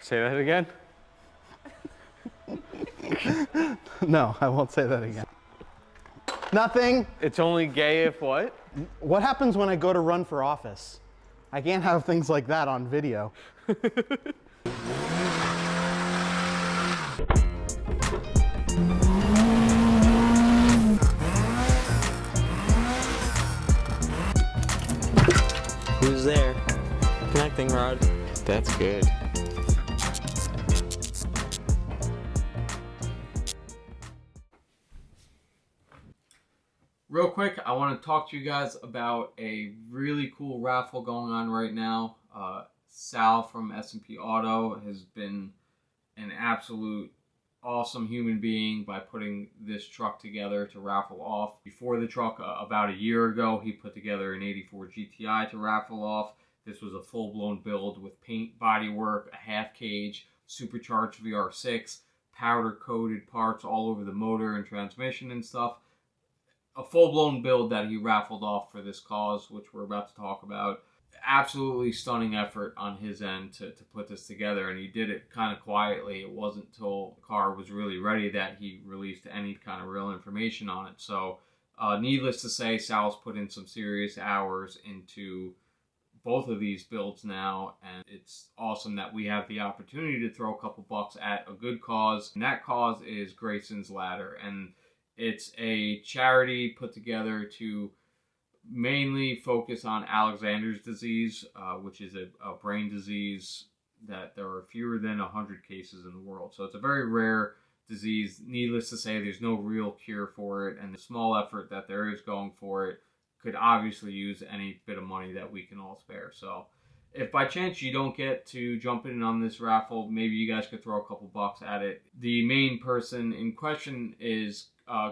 Say that again? No, I won't say that again. Nothing. It's only gay if what? What happens when I go to run for office? I can't have things like that on video. Who's there? Connecting rod. That's good. Real quick, I want to talk to you guys about a really cool raffle going on right now. Sal from S&P Auto has been an absolute awesome human being by putting this truck together to raffle off. Before the truck, about a year ago, he put together an 84 GTI to raffle off. This was a full-blown build with paint, bodywork, a half cage, supercharged VR6, powder-coated parts all over the motor and transmission and stuff. A full-blown build that he raffled off for this cause, which we're about to talk about. Absolutely stunning effort on his end to put this together, and he did it kind of quietly. It wasn't until the car was really ready that he released any kind of real information on it. So needless to say, Sal's put in some serious hours into both of these builds now, and it's awesome that we have the opportunity to throw a couple bucks at a good cause, and that cause is Grayson's Ladder. And it's a charity put together to mainly focus on Alexander's disease, which is a brain disease that there are fewer than 100 cases in the world. So it's a very rare disease. Needless to say, there's no real cure for it, and the small effort that there is going for it could obviously use any bit of money that we can all spare. So if by chance you don't get to jump in on this raffle, maybe you guys could throw a couple bucks at it. The main person in question is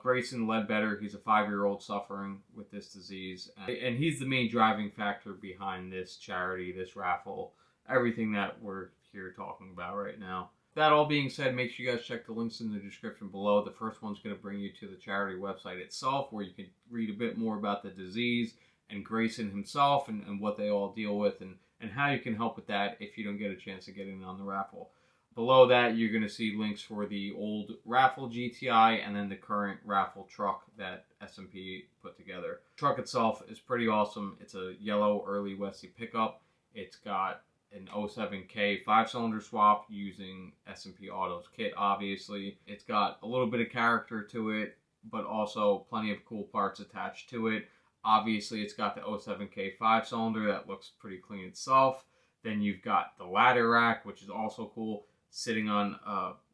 Grayson Ledbetter. He's a 5-year-old suffering with this disease, and he's the main driving factor behind this charity, this raffle, everything that we're here talking about right now. That all being said, make sure you guys check the links in the description below. The first one's going to bring you to the charity website itself, where you can read a bit more about the disease and Grayson himself and what they all deal with, and how you can help with that if you don't get a chance to get in on the raffle. Below that, you're going to see links for the old Raffle GTI and then the current Raffle truck that S&P put together. The truck itself is pretty awesome. It's a yellow early Westy pickup. It's got an 07K 5-cylinder swap using S&P Auto's kit, obviously. It's got a little bit of character to it, but also plenty of cool parts attached to it. Obviously, it's got the 07K 5-cylinder that looks pretty clean itself. Then you've got the ladder rack, which is also cool, sitting on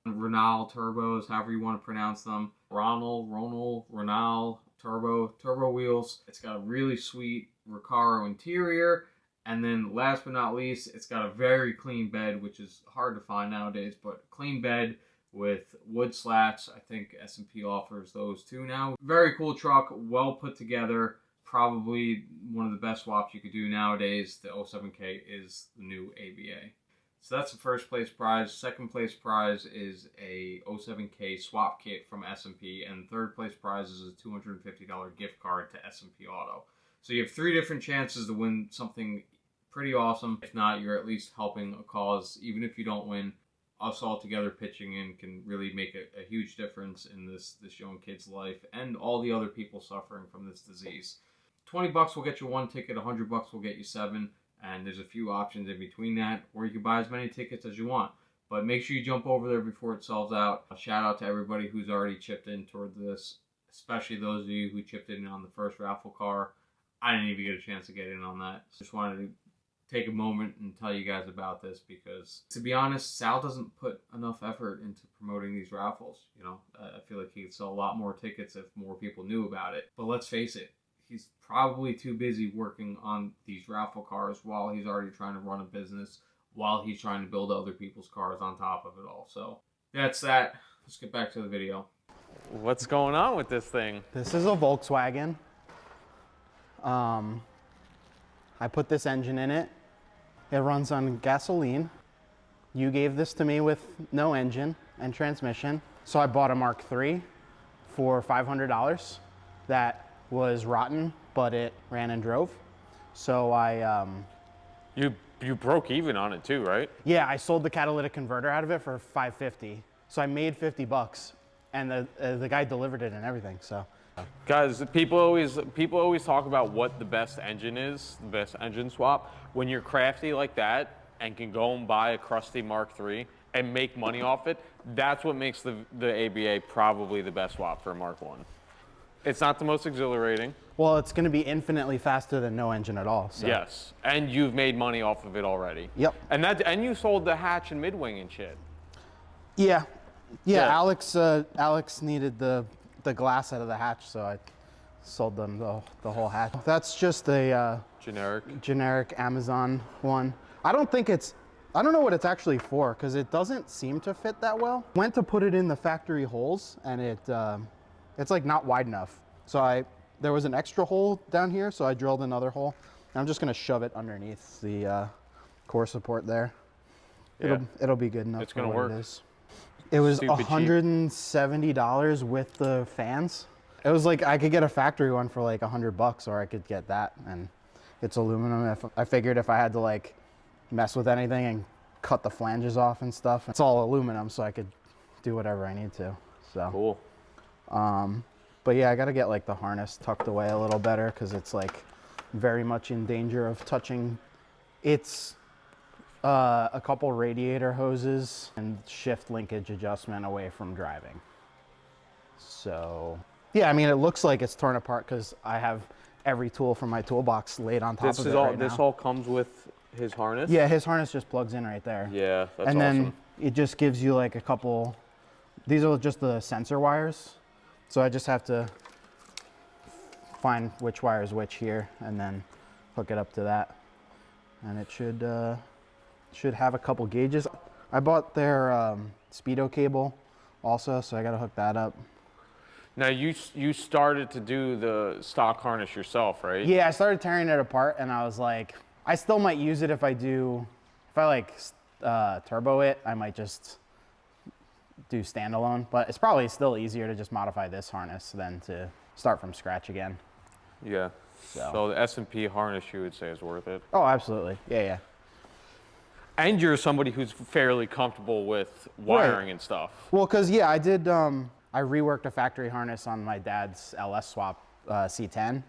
Ronal turbos, however you want to pronounce them. Ronal turbo wheels. It's got a really sweet Recaro interior. And then last but not least, it's got a very clean bed, which is hard to find nowadays, but clean bed with wood slats. I think S&P offers those too now. Very cool truck, well put together. Probably one of the best swaps you could do nowadays. The 07K is the new ABA. So that's the first place prize. Second place prize is a 07K swap kit from S&P, and third place prize is a $250 gift card to S&P Auto. So you have 3 different chances to win something pretty awesome. If not, you're at least helping a cause. Even if you don't win, us all together pitching in can really make a huge difference in this young kid's life and all the other people suffering from this disease. 20 bucks will get you 1 ticket, 100 bucks will get you 7, and there's a few options in between that, or you can buy as many tickets as you want. But make sure you jump over there before it sells out. A shout out to everybody who's already chipped in toward this, especially those of you who chipped in on the first raffle car. I didn't even get a chance to get in on that. Just wanted to take a moment and tell you guys about this because, to be honest, Sal doesn't put enough effort into promoting these raffles. You know, I feel like he could sell a lot more tickets if more people knew about it. But let's face it, he's probably too busy working on these raffle cars while he's already trying to run a business, while he's trying to build other people's cars on top of it all. So that's that. Let's get back to the video. What's going on with this thing? This is a Volkswagen. I put this engine in it. It runs on gasoline. You gave this to me with no engine and transmission. So I bought a Mark III for $500 that was rotten, but it ran and drove. So I... You you broke even on it too, right? Yeah, I sold the catalytic converter out of it for $550. So I made $50, and the guy delivered it and everything. So, Guys, people always talk about what the best engine is, the best engine swap. When you're crafty like that and can go and buy a crusty Mark III and make money off it, that's what makes the ABA probably the best swap for a Mark I. It's not the most exhilarating. well, it's going to be infinitely faster than no engine at all. So. Yes, and you've made money off of it already. Yep. And you sold the hatch and mid-wing and shit. Yeah. Yeah. Alex needed the glass out of the hatch, so I sold them the whole hatch. That's just a generic Amazon one. I don't know what it's actually for, because it doesn't seem to fit that well. Went to put it in the factory holes, and it's like not wide enough. So there was an extra hole down here, so I drilled another hole. And I'm just gonna shove it underneath the core support there. Yeah. It'll be good enough. It's gonna work. It was Stupid cheap. $170 with the fans. It was like I could get a factory one for like $100, or I could get that, and it's aluminum. I figured if I had to like mess with anything and cut the flanges off and stuff, it's all aluminum, so I could do whatever I need to. So Cool. but yeah, I got to get like the harness tucked away a little better, because it's like very much in danger of touching. It's a couple radiator hoses and shift linkage adjustment away from driving. So yeah, I mean, it looks like it's torn apart because I have every tool from my toolbox laid on top of it right now. This all comes with his harness? Yeah, his harness just plugs in right there. Yeah, that's and awesome. then it just gives you like a couple, these are just the sensor wires. So I just have to find which wire is which here and then hook it up to that. And it should have a couple gauges. I bought their Speedo cable also, so I gotta hook that up. Now you started to do the stock harness yourself, right? Yeah, I started tearing it apart, and I was like, I still might use it if I like turbo it, I might just do standalone, but it's probably still easier to just modify this harness than to start from scratch again. Yeah. So the S&P harness, you would say, is worth it. Oh, absolutely. Yeah, yeah. And you're somebody who's fairly comfortable with wiring and stuff. Well, because, yeah, I did, I reworked a factory harness on my dad's LS swap C10,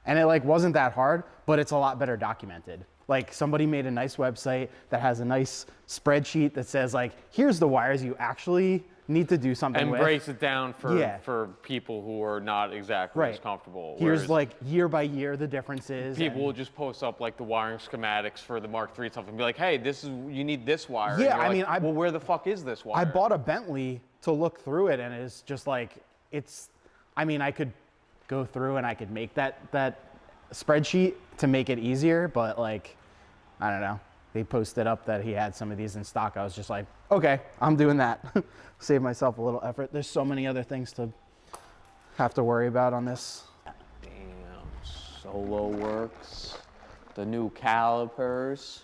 and it, like, wasn't that hard, but it's a lot better documented. Like, somebody made a nice website that has a nice spreadsheet that says, like, here's the wires you actually need to do something And with. breaks it down for people who are not exactly as comfortable. Here's like year by year the differences. People will just post up like the wiring schematics for the Mark III stuff and be like, hey, you need this wire. Yeah, I mean, well, where the fuck is this wire? I bought a Bentley to look through it, and it's just like, I mean, I could go through and I could make that spreadsheet to make it easier, but like, I don't know. They posted up that he had some of these in stock. I was just like, okay, I'm doing that. Save myself a little effort. There's so many other things to have to worry about on this. Damn, Solo works. The new calipers.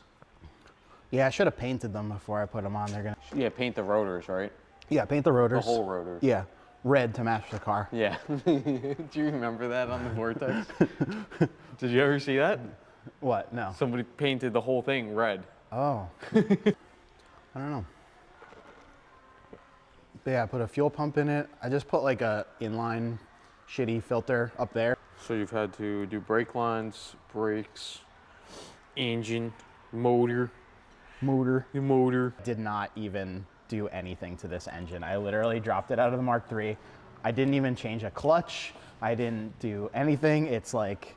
Yeah, I should have painted them before I put them on. Yeah, paint the rotors, right? Yeah, paint the rotors. The whole rotor. Yeah, red to match the car. Yeah. Do you remember that on the Vortex? Did you ever see that? What? No. Somebody painted the whole thing red. Oh. I don't know. But yeah, I put a fuel pump in it. I just put like a inline shitty filter up there. So you've had to do brake lines, brakes, engine, motor. The motor. Did not even do anything to this engine. I literally dropped it out of the Mark III. I didn't even change a clutch. I didn't do anything. It's like...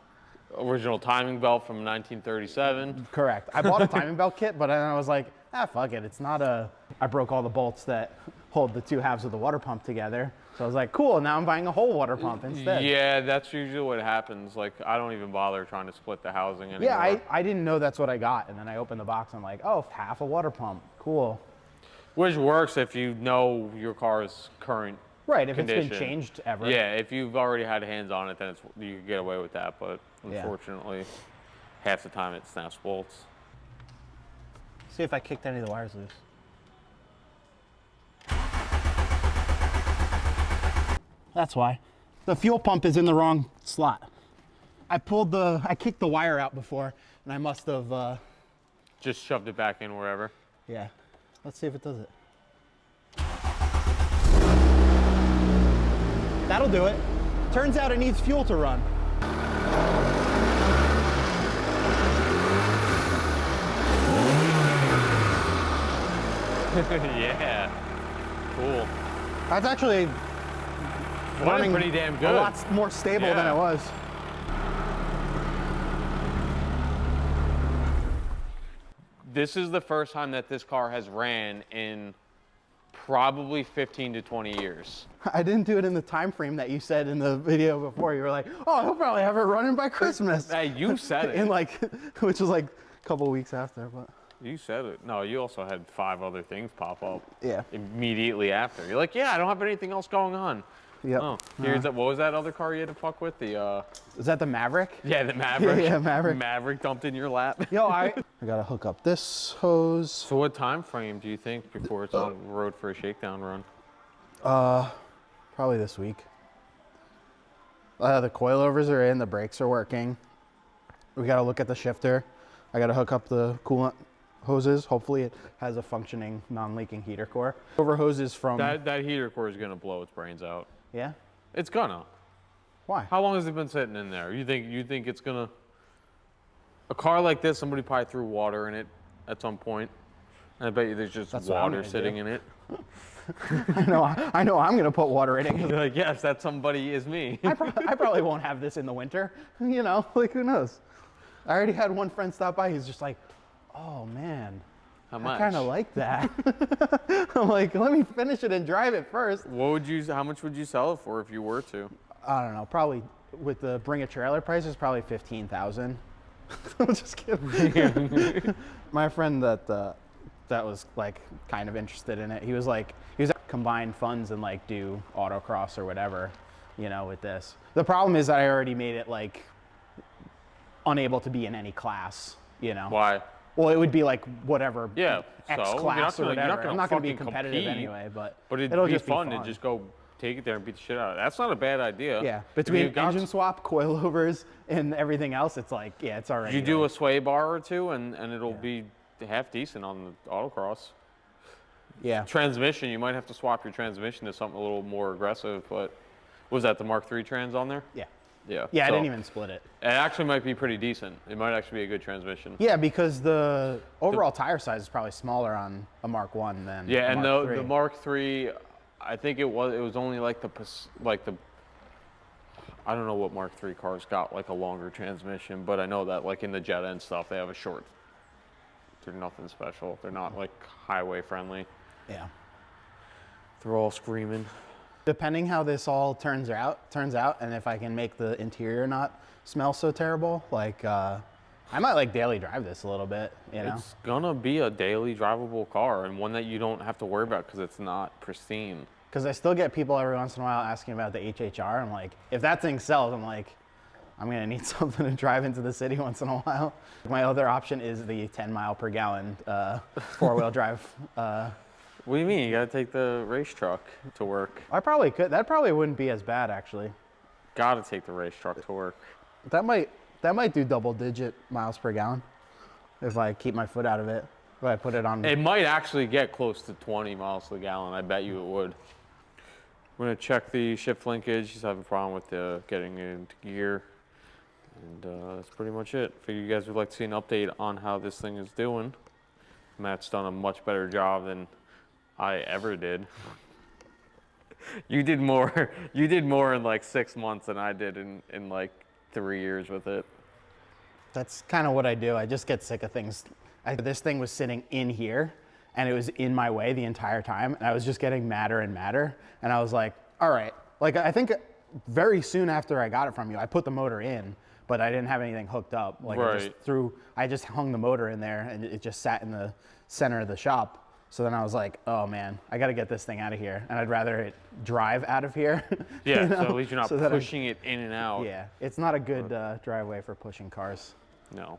Original timing belt from 1937. Correct. I bought a timing belt kit, but then I was like, fuck it. It's not I broke all the bolts that hold the two halves of the water pump together. So I was like, cool, now I'm buying a whole water pump instead. Yeah, that's usually what happens. Like, I don't even bother trying to split the housing anymore. Yeah, I didn't know that's what I got. And then I opened the box, I'm like, oh, half a water pump. Cool. Which works if you know your car's current Right, if condition. It's been changed ever. Yeah, if you've already had hands on it, then you can get away with that. But unfortunately, half the time it snaps bolts. See if I kicked any of the wires loose. That's why. The fuel pump is in the wrong slot. I kicked the wire out before, and I must have Just shoved it back in wherever. Yeah. Let's see if it does it. That'll do it. Turns out it needs fuel to run. Yeah. Cool. That's actually running pretty damn good. a lot more stable than it was. This is the first time that this car has ran in probably 15 to 20 years. I didn't do it in the time frame that you said in the video before. You were like, oh, he'll probably have it running by Christmas. Hey, you said it. In like, which was like a couple weeks after, but. You said it. No, you also had 5 other things pop up. Yeah. Immediately after. You're like, yeah, I don't have anything else going on. Yep. Oh, here's that. What was that other car you had to fuck with? The Is that the Maverick? Yeah, the Maverick. Yeah, Maverick. Maverick dumped in your lap. Yo, I gotta hook up this hose. So what time frame do you think before it's on the road for a shakedown run? Probably this week. The coilovers are in, the brakes are working. We gotta look at the shifter. I gotta hook up the coolant hoses. Hopefully it has a functioning non-leaking heater core. Over hoses from... That heater core is gonna blow its brains out. Yeah? It's gonna. Why? How long has it been sitting in there? You think it's gonna... A car like this, somebody probably threw water in it at some point. I bet you there's just water sitting in it. I know I'm gonna put water in it. You're like, yes, that somebody is me. I probably won't have this in the winter. You know, like who knows? I already had one friend stop by. He's just like, oh man, How much? I kind of like that. I'm like, let me finish it and drive it first. How much would you sell it for if you were to? I don't know. Probably with the bring a trailer prices, probably 15,000. I'm just kidding. My friend that was like kind of interested in it. He was combine funds and like do autocross or whatever, you know, with this. The problem is that I already made it like unable to be in any class, you know. Why? Well, it would be like whatever X so class or whatever. I'm not going to be fucking competitive compete, anyway, but it'd it'll be just fun be to just go take it there and beat the shit out of it. That's not a bad idea. Yeah, between engine swap, coilovers, and everything else, it's like, yeah, it's already. You do a sway bar or two, and it'll be half decent on the autocross. Yeah. Transmission, you might have to swap your transmission to something a little more aggressive, but was that the Mark III trans on there? Yeah. Yeah. Yeah, I so didn't even split it. It actually might be pretty decent. It might actually be a good transmission. Yeah, because the overall tire size is probably smaller on a Mark I than Yeah, and Mark III. the Mark III, I think it was only like the I don't know what Mark III cars got like a longer transmission, but I know that like in the Jetta and stuff they have a short. They're nothing special. They're not like highway friendly. Yeah. They're all screaming. Depending how this all turns out, and if I can make the interior not smell so terrible, like I might like daily drive this a little bit, you know? It's gonna be a daily drivable car and one that you don't have to worry about because it's not pristine. Because I still get people every once in a while asking about the HHR. I'm like, if that thing sells, I'm like, I'm gonna need something to drive into the city once in a while. My other option is the 10 mile per gallon four-wheel drive. What do you mean? You gotta take the race truck to work. I probably could. That probably wouldn't be as bad, actually. Gotta take the race truck to work. That might do double-digit miles per gallon if I keep my foot out of it. If I put it on. It might actually get close to 20 miles to the gallon. I bet you it would. We're gonna check the shift linkage. He's having a problem with getting it into gear. And that's pretty much it. Figure you guys would like to see an update on how this thing is doing. Matt's done a much better job than I ever did. You did more in like 6 months than I did in like 3 years with it. That's kind of what I do. I just get sick of things. This thing was sitting in here and it was in my way the entire time. And I was just getting madder and madder. And I was like, all right. Like, I think very soon after I got it from you, I put the motor in, but I didn't have anything hooked up. Like right. I just hung the motor in there and it just sat in the center of the shop. So then I was like, oh man, I got to get this thing out of here. And I'd rather it drive out of here. Yeah, you know? so at least you're not pushing it in and out. Yeah, it's not a good driveway for pushing cars. No.